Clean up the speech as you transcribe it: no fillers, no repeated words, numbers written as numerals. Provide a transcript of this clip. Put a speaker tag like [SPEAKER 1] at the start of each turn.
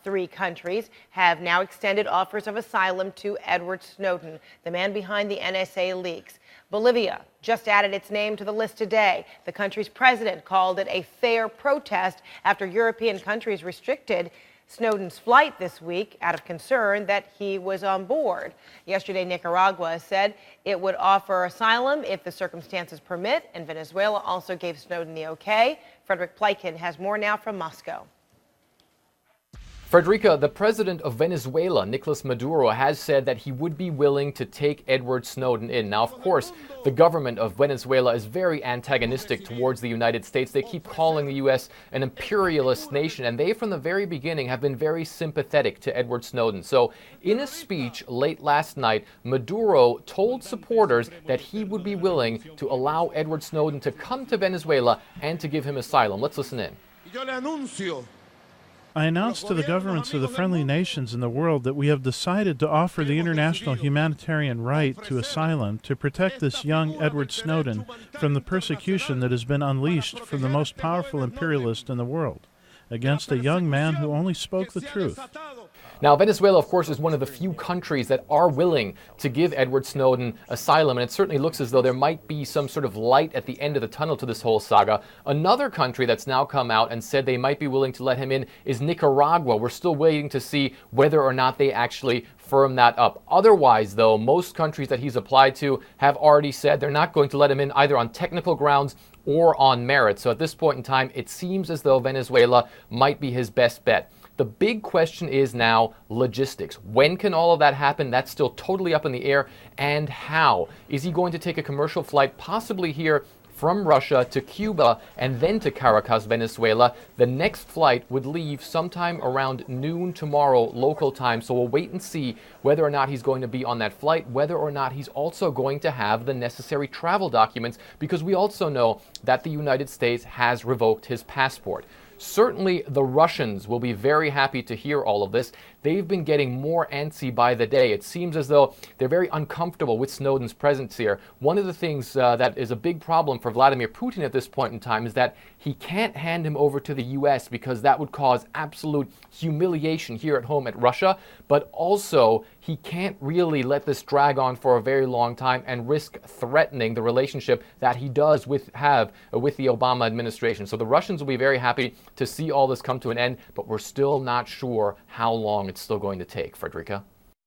[SPEAKER 1] Three countries have now extended offers of asylum to Edward Snowden, the man behind the NSA leaks. Bolivia just added its name to the list today. The country's president called it a fair protest after European countries restricted Snowden's flight this week out of concern that he was on board. Yesterday, Nicaragua said it would offer asylum if the circumstances permit, and Venezuela also gave Snowden the okay. Frederick Pleiken has more now from Moscow.
[SPEAKER 2] Frederica, the president of Venezuela, Nicolas Maduro, has said that he would be willing to take Edward Snowden in. Now, of course, the government of Venezuela is very antagonistic towards the United States. They keep calling the U.S. an imperialist nation, and they, from the very beginning, have been very sympathetic to Edward Snowden. So, in a speech late last night, Maduro told supporters that he would be willing to allow Edward Snowden to come to Venezuela and to give him asylum. Let's listen in.
[SPEAKER 3] I announced to the governments of the friendly nations in the world that we have decided to offer the international humanitarian right to asylum to protect this young Edward Snowden from the persecution that has been unleashed from the most powerful imperialist in the world against a young man who only spoke the truth.
[SPEAKER 2] Now, Venezuela, of course, is one of the few countries that are willing to give Edward Snowden asylum, and it certainly looks as though there might be some sort of light at the end of the tunnel to this whole saga. Another country that's now come out and said they might be willing to let him in is Nicaragua. We're still waiting to see whether or not they actually firm that up. Otherwise, though, most countries that he's applied to have already said they're not going to let him in either on technical grounds or on merit. So at this point in time, it seems as though Venezuela might be his best bet. The big question is now logistics. When can all of that happen? That's still totally up in the air. And how? Is he going to take a commercial flight, possibly here from Russia to Cuba and then to Caracas, Venezuela? The next flight would leave sometime around noon tomorrow local time. So we'll wait and see whether or not he's going to be on that flight, whether or not he's also going to have the necessary travel documents, because we also know that the United States has revoked his passport. Certainly, the Russians will be very happy to hear all of this. They've been getting more antsy by the day. It seems as though they're very uncomfortable with Snowden's presence here. One of the things that is a big problem for Vladimir Putin at this point in time is that he can't hand him over to the U.S. because that would cause absolute humiliation here at home at Russia. But also, he can't really let this drag on for a very long time and risk threatening the relationship that he does have with the Obama administration. So the Russians will be very happy to see all this come to an end, but we're still not sure how long it's still going to take. Frederica?